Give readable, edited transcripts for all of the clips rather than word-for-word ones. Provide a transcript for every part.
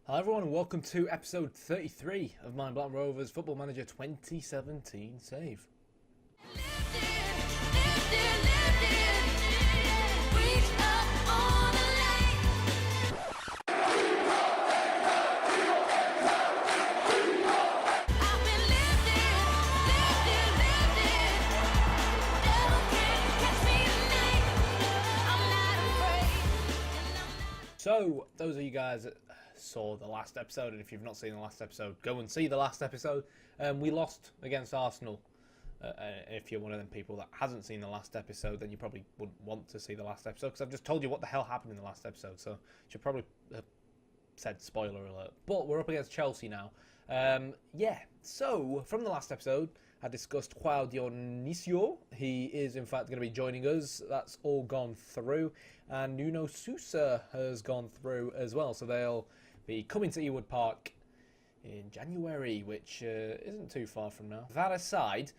Hello everyone and welcome to episode 33 of my Blackburn Rovers Football Manager 2017 save. So, those of you guys that saw the last episode, and if you've not seen the last episode, go and see the last episode. We lost against Arsenal. If you're one of them people that hasn't seen the last episode, then you probably wouldn't want to see the last episode, because I've just told you what the hell happened in the last episode, so I should probably have said spoiler alert. But we're up against Chelsea now. So from the last episode, I discussed Claudio. He is in fact going to be joining us. That's all gone through. And Nuno Sousa has gone through as well. So they'll be coming to Ewood Park in January, which isn't too far from now. That aside,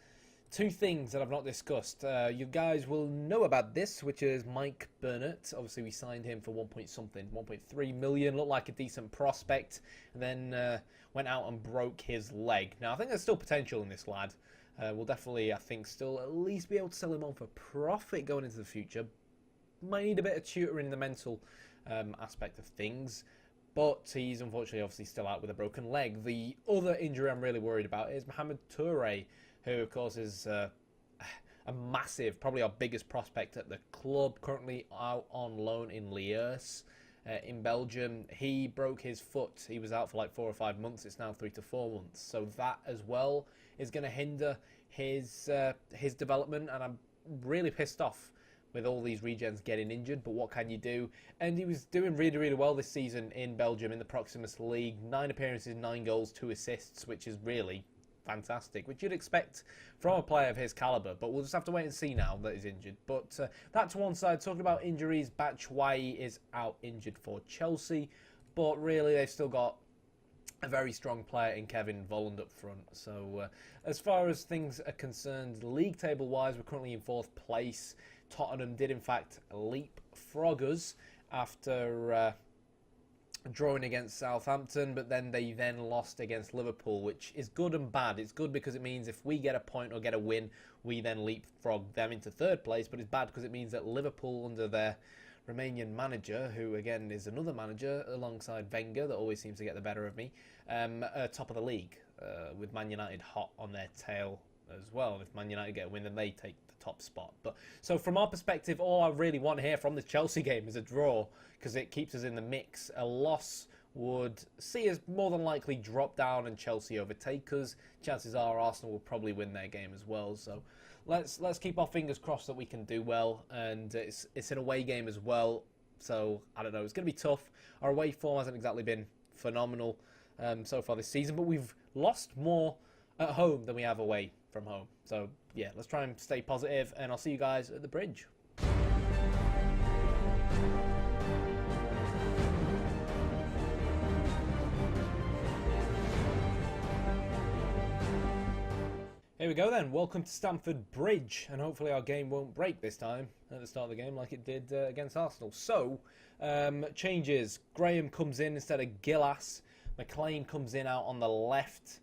two things that I've not discussed. You guys will know about this, which is Mike Burnett. Obviously, we signed him for 1.3 million. Looked like a decent prospect, and then went out and broke his leg. Now, I think there's still potential in this lad. We'll definitely, I think, still at least be able to sell him on for profit going into the future. Might need a bit of tutoring in the mental aspect of things. But he's unfortunately obviously still out with a broken leg. The other injury I'm really worried about is Mohamed Touré, who of course is a massive, probably our biggest prospect at the club, currently out on loan in Leicester in Belgium. He broke his foot. He was out for like 4 or 5 months. It's now 3 to 4 months. So that as well is going to hinder his development, and I'm really pissed off with all these regens getting injured, but what can you do? And he was doing really, really well this season in Belgium in the Proximus League. 9 appearances, 9 goals, 2 assists, which is really fantastic, which you'd expect from a player of his calibre, but we'll just have to wait and see now that he's injured. But that's one side. Talking about injuries, Batshuayi is out injured for Chelsea, but really they've still got a very strong player in Kevin Volland up front. So as far as things are concerned, league table wise, we're currently in 4th place. Tottenham did in fact leapfrog us after drawing against Southampton, but then they lost against Liverpool, which is good and bad. It's good because it means if we get a point or get a win, we then leapfrog them into 3rd place, but it's bad because it means that Liverpool, under their Romanian manager, who again is another manager alongside Wenger that always seems to get the better of me, top of the league, with Man United hot on their tail as well. And if Man United get a win, then they take the top spot. But so from our perspective, all I really want to hear from this Chelsea game is a draw, because it keeps us in the mix. A loss would see us more than likely drop down and Chelsea overtake us. Chances are Arsenal will probably win their game as well. So let's keep our fingers crossed that we can do well. And it's an away game as well. So I don't know. It's going to be tough. Our away form hasn't exactly been phenomenal so far this season, but we've lost more at home than we have away from home. So yeah, let's try and stay positive, and I'll see you guys at the bridge. Here we go then, welcome to Stamford Bridge, and hopefully our game won't break this time at the start of the game like it did against Arsenal. So, changes. Graham comes in instead of Gillas. McLean comes in out on the left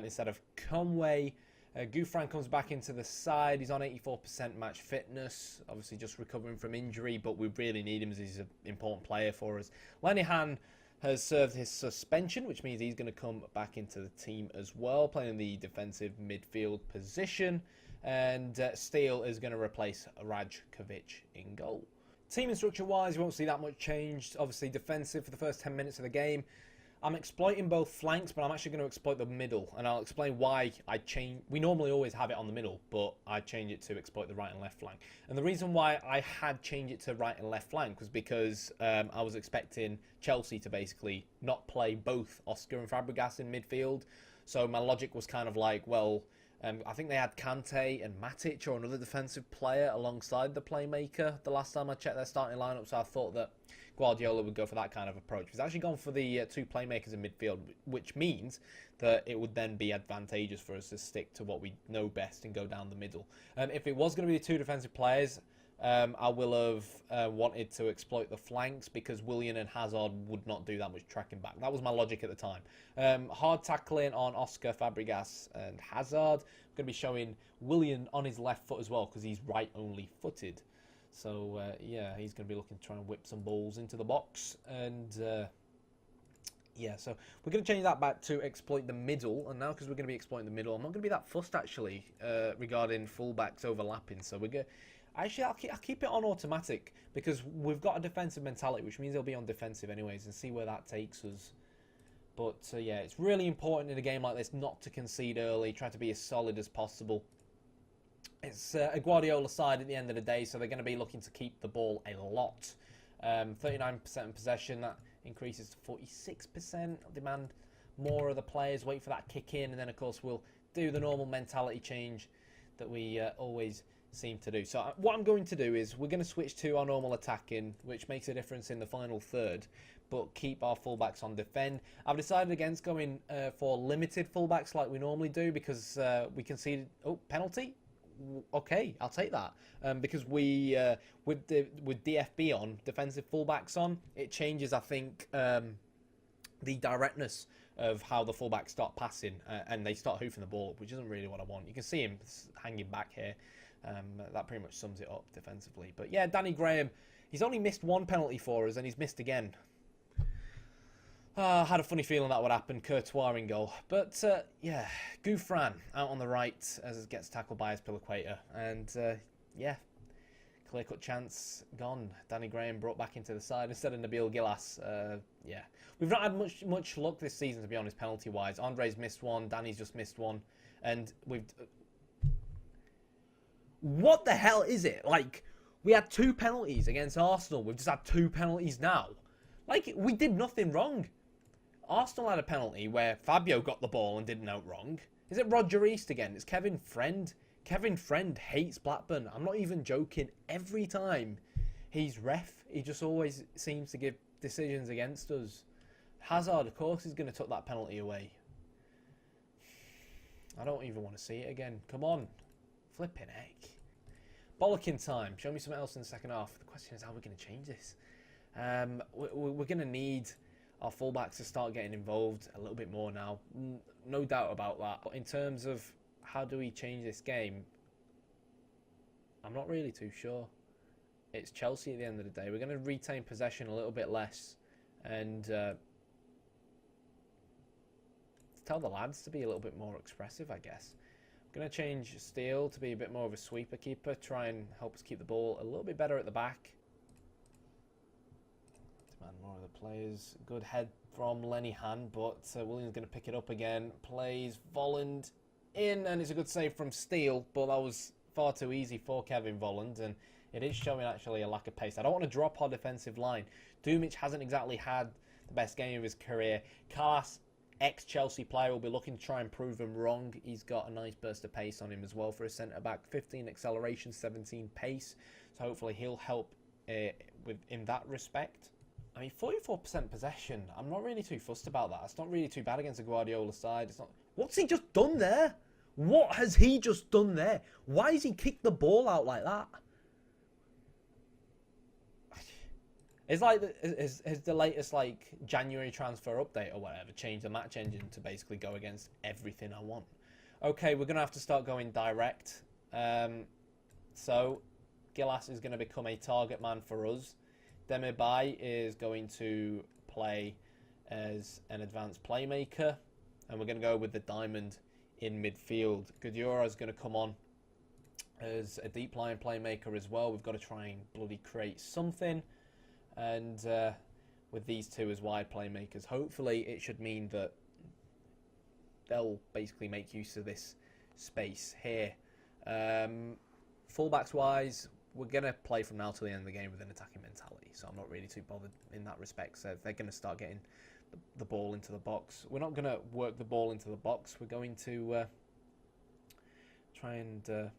instead of Conway. Gouffran comes back into the side. He's on 84% match fitness, obviously just recovering from injury, but we really need him as he's an important player for us. Lenihan has served his suspension, which means he's going to come back into the team as well, playing in the defensive midfield position. And Steele is going to replace Rajkovic in goal. Team instruction-wise, you won't see that much changed. Obviously defensive for the first 10 minutes of the game. I'm exploiting both flanks, but I'm actually going to exploit the middle, and I'll explain why I change. We normally always have it on the middle, but I change it to exploit the right and left flank. And the reason why I had changed it to right and left flank was because I was expecting Chelsea to basically not play both Oscar and Fabregas in midfield. So my logic was kind of like, well, I think they had Kante and Matic or another defensive player alongside the playmaker the last time I checked their starting lineup, so I thought that Guardiola would go for that kind of approach. He's actually gone for the 2 playmakers in midfield, which means that it would then be advantageous for us to stick to what we know best and go down the middle. If it was going to be the 2 defensive players, I will have wanted to exploit the flanks because Willian and Hazard would not do that much tracking back. That was my logic at the time. Hard tackling on Oscar, Fabregas and Hazard. I'm going to be showing Willian on his left foot as well because he's right-only footed. So, yeah, he's going to be looking to try and whip some balls into the box. And, yeah, so we're going to change that back to exploit the middle. And now because we're going to be exploiting the middle, I'm not going to be that fussed, actually, regarding fullbacks overlapping. So we're going to... Actually, I'll keep it on automatic because we've got a defensive mentality, which means they'll be on defensive anyways, and see where that takes us. But, yeah, it's really important in a game like this not to concede early, try to be as solid as possible. It's a Guardiola side at the end of the day, so they're going to be looking to keep the ball a lot. 39% in possession, that increases to 46%. Demand more of the players, wait for that kick in, and then, of course, we'll do the normal mentality change that we always seem to do. So what I'm going to do is we're going to switch to our normal attacking, which makes a difference in the final third, but keep our fullbacks on defend. I've decided against going for limited fullbacks like we normally do because we conceded... Oh, penalty? Okay, I'll take that. Because we, with DFB on, defensive fullbacks on, it changes, I think, the directness of how the fullbacks start passing and they start hoofing the ball up, which isn't really what I want. You can see him hanging back here. That pretty much sums it up defensively. But yeah, Danny Graham, he's only missed one penalty for us and he's missed again. I had a funny feeling that would happen. Courtois in goal. But yeah, Gouffran out on the right as it gets tackled by Azpilicueta. And yeah, clear-cut chance gone. Danny Graham brought back into the side instead of Nabil Gillas. Yeah, we've not had much luck this season, to be honest, penalty-wise. Andre's missed one. Danny's just missed one. And we've... What the hell is it? Like, we had 2 penalties against Arsenal. We've just had 2 penalties now. Like, we did nothing wrong. Arsenal had a penalty where Fabio got the ball and did no wrong. Is it Roger East again? It's Kevin Friend. Kevin Friend hates Blackburn. I'm not even joking. Every time he's ref, he just always seems to give decisions against us. Hazard, of course, is going to tuck that penalty away. I don't even want to see it again. Come on. Flipping heck. Bollocking time. Show me something else in the second half. The question is, how are we going to change this? We're going to need our fullbacks to start getting involved a little bit more now. No doubt about that. But in terms of how do we change this game, I'm not really too sure. It's Chelsea at the end of the day. We're going to retain possession a little bit less and tell the lads to be a little bit more expressive, I guess. I'm going to change Steele to be a bit more of a sweeper keeper, try and help us keep the ball a little bit better at the back. Demand more of the players. Good head from Lenihan, but William's going to pick it up again. Plays Volland in, and it's a good save from Steele, but that was far too easy for Kevin Volland, and it is showing actually a lack of pace. I don't want to drop our defensive line. Dumic hasn't exactly had the best game of his career. Callas, ex-Chelsea player, will be looking to try and prove him wrong. He's got a nice burst of pace on him as well for a centre-back. 15 acceleration, 17 pace. So hopefully he'll help in that respect. I mean, 44% possession. I'm not really too fussed about that. It's not really too bad against a Guardiola side. It's not. What's he just done there? What has he just done there? Why has he kicked the ball out like that? It's like has the latest like January transfer update or whatever changed the match engine to basically go against everything I want. Okay, we're gonna have to start going direct. So Gillas is going to become a target man for us. Demirbay is going to play as an advanced playmaker, and we're going to go with the diamond in midfield. Gudura is going to come on as a deep line playmaker as well. We've got to try and bloody create something. And with these two as wide playmakers, hopefully it should mean that they'll basically make use of this space here. Fullbacks wise, we're going to play from now till the end of the game with an attacking mentality, so I'm not really too bothered in that respect. So they're going to start getting the ball into the box. We're not going to work the ball into the box. We're going to try and go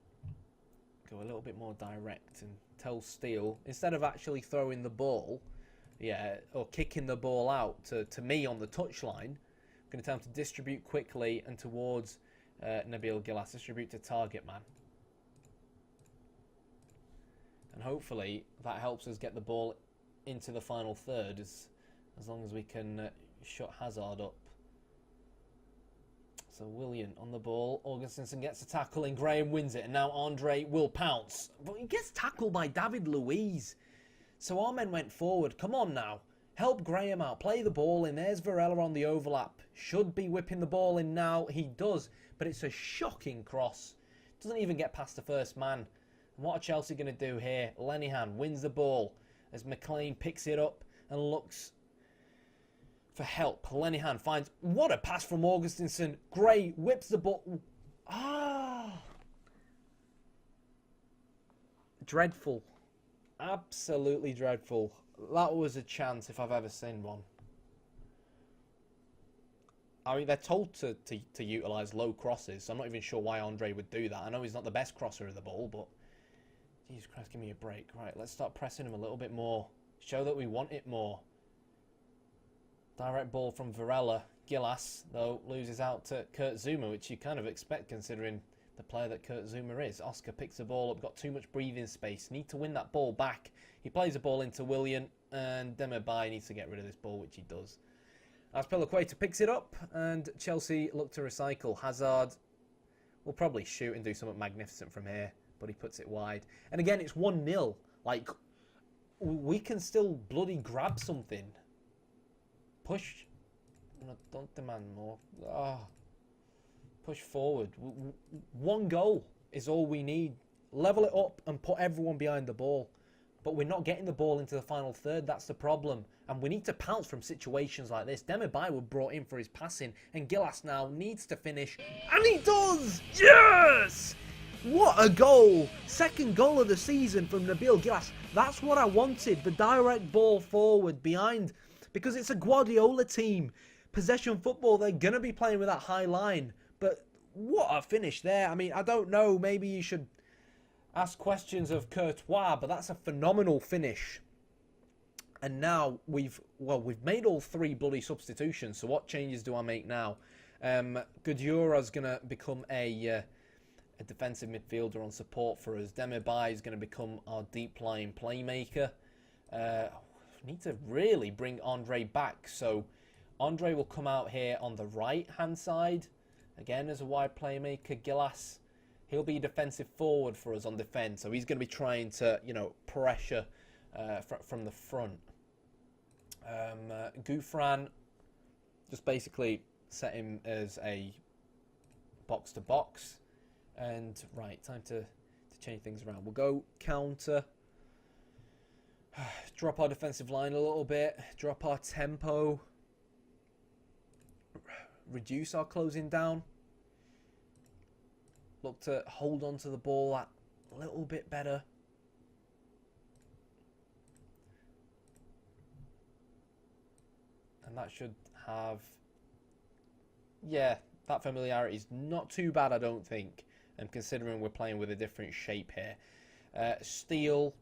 a little bit more direct and tell Steele, instead of actually throwing the ball, or kicking the ball out to me on the touchline, I'm going to tell him to distribute quickly and towards Nabil Gillas, distribute to target man. And hopefully that helps us get the ball into the final third as long as we can shut Hazard up. So Willian on the ball. Augustinson gets a tackle and Graham wins it. And now Andre will pounce. But he gets tackled by David Luiz. So our men went forward. Come on now. Help Graham out. Play the ball in. There's Varela on the overlap. Should be whipping the ball in now. He does. But it's a shocking cross. Doesn't even get past the first man. And what are Chelsea going to do here? Lenihan wins the ball as McLean picks it up and looks for help. Lenihan finds... What a pass from Augustinson. Gray whips the ball. Dreadful. Absolutely dreadful. That was a chance if I've ever seen one. I mean, they're told to utilise low crosses, so I'm not even sure why Andre would do that. I know he's not the best crosser of the ball, but... Jesus Christ, give me a break. Right, let's start pressing him a little bit more. Show that we want it more. Direct ball from Varela. Gillas, though, loses out to Kurt Zuma, which you kind of expect considering the player that Kurt Zuma is. Oscar picks the ball up, got too much breathing space. Need to win that ball back. He plays the ball into Willian, and Demirbay needs to get rid of this ball, which he does. Azpilicueta picks it up, and Chelsea look to recycle. Hazard will probably shoot and do something magnificent from here, but he puts it wide. And again, it's 1-0. Like, we can still bloody grab something. Push. No, don't demand more. Push forward. One goal is all we need. Level it up and put everyone behind the ball. But we're not getting the ball into the final third. That's the problem. And we need to pounce from situations like this. Demirbay was brought in for his passing. And Gillas now needs to finish. And he does! Yes! What a goal! Second goal of the season from Nabil Gillas. That's what I wanted. The direct ball forward behind. Because it's a Guardiola team. Possession football, they're going to be playing with that high line. But what a finish there. I mean, I don't know. Maybe you should ask questions of Courtois, but that's a phenomenal finish. And now we've made all three bloody substitutions. So what changes do I make now? Gudura's going to become a defensive midfielder on support for us. Demirbay is going to become our deep line playmaker. We need to really bring Andre back. So Andre will come out here on the right-hand side. Again, as a wide playmaker. Gillas, he'll be defensive forward for us on defence. So he's going to be trying to, pressure from the front. Gouffran, just basically set him as a box-to-box. And, right, time to change things around. We'll go counter. Drop our defensive line a little bit. Drop our tempo. Reduce our closing down. Look to hold on to the ball a little bit better. And that should have... Yeah, that familiarity is not too bad, I don't think. And considering we're playing with a different shape here. Steele,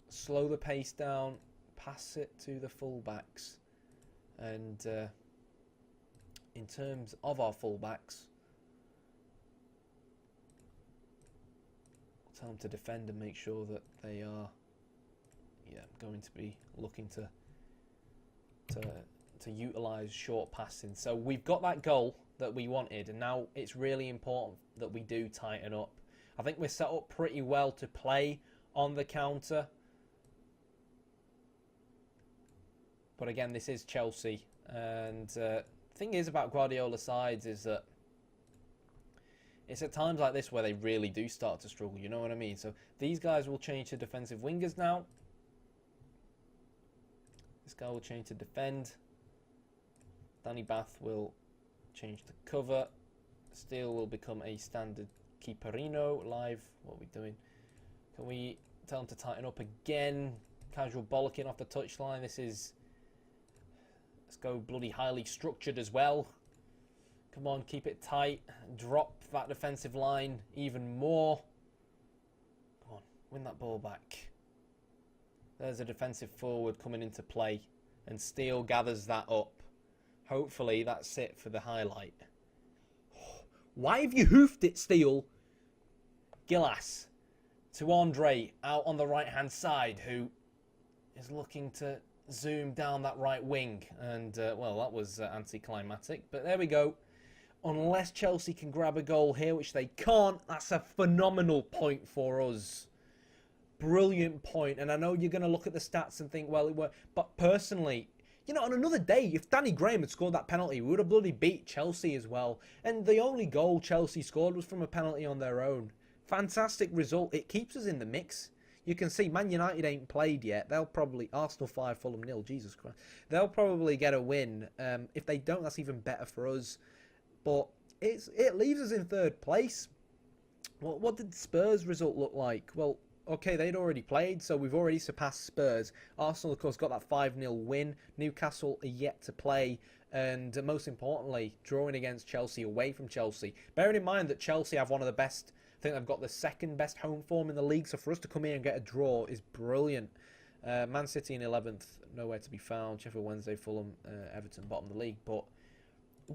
slow the pace down, pass it to the fullbacks. And in terms of our fullbacks, tell them to defend and make sure that they are going to be looking to utilise short passing. So we've got that goal that we wanted, and now it's really important that we do tighten up. I think we're set up pretty well to play on the counter. But again, this is Chelsea. And the thing is about Guardiola sides is that it's at times like this where they really do start to struggle. You know what I mean? So these guys will change to defensive wingers now. This guy will change to defend. Danny Bath will change to cover. Steele will become a standard keeperino. Live, what are we doing? Can we tell him to tighten up again? Casual bollocking off the touchline. This is... Let's go bloody highly structured as well. Come on, keep it tight. Drop that defensive line even more. Come on, win that ball back. There's a defensive forward coming into play. And Steele gathers that up. Hopefully that's it for the highlight. Why have you hoofed it, Steele? Gillas. to Andre out on the right-hand side, who is looking to zoom down that right wing. And, well, that was anticlimactic. But there we go. Unless Chelsea can grab a goal here, which they can't, that's a phenomenal point for us. Brilliant point. And I know you're going to look at the stats and think, well, it worked. But personally, you know, on another day, if Danny Graham had scored that penalty, we would have bloody beat Chelsea as well. And the only goal Chelsea scored was from a penalty on their own. Fantastic result. It keeps us in the mix. You can see Man United ain't played yet. They'll probably... Arsenal 5, Fulham 0. Jesus Christ. They'll probably get a win. If they don't, that's even better for us. But it leaves us in third place. Well, what did Spurs' result look like? Well, okay, they'd already played, so we've already surpassed Spurs. Arsenal, of course, got that 5-0 win. Newcastle are yet to play. And most importantly, drawing against Chelsea, away from Chelsea. Bearing in mind that Chelsea have one of the best... I think they've got the second best home form in the league, so for us to come here and get a draw is brilliant. Man City in 11th, nowhere to be found. Sheffield Wednesday, Fulham, Everton, bottom of the league. But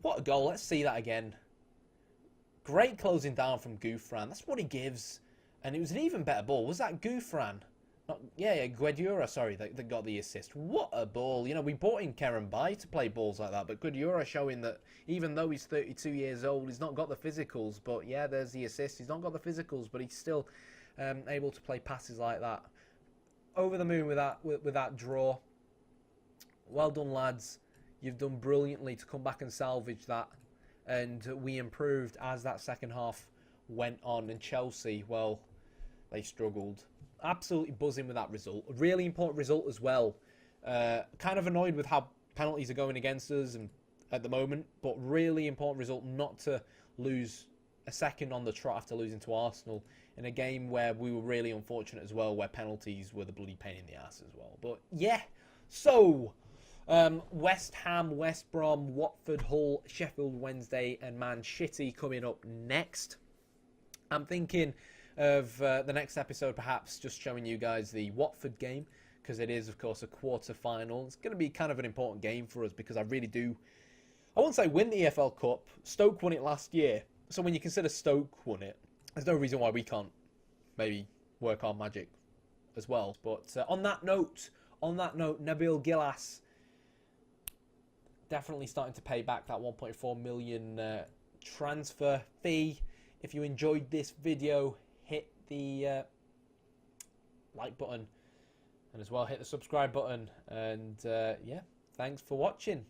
what a goal. Let's see that again. Great closing down from Gouffran. That's what he gives. And it was an even better ball. Was that Gouffran? Yeah, Guedioura, sorry, that got the assist. What a ball. You know, we bought in Kerem Bay to play balls like that, but Guedioura showing that even though he's 32 years old, he's not got the physicals. But yeah, there's the assist. He's not got the physicals, but he's still able to play passes like that. Over the moon with that draw. Well done, lads. You've done brilliantly to come back and salvage that. And we improved as that second half went on. And Chelsea, well, they struggled. Absolutely buzzing with that result. A really important result as well. Kind of annoyed with how penalties are going against us and at the moment, but really important result not to lose a second on the trot after losing to Arsenal in a game where we were really unfortunate as well, where penalties were the bloody pain in the ass as well. But yeah, so West Ham, West Brom, Watford, Hull, Sheffield Wednesday and Man City coming up next. I'm thinking of the next episode perhaps just showing you guys the Watford game, because it is of course a quarter-final. It's going to be kind of an important game for us because I really do, I won't say win the EFL Cup. Stoke won it last year, so when you consider Stoke won it, there's no reason why we can't maybe work our magic as well. But on that note, Nabil Gillas definitely starting to pay back that 1.4 million transfer fee. If you enjoyed this video, hit the like button and as well hit the subscribe button. And yeah, thanks for watching.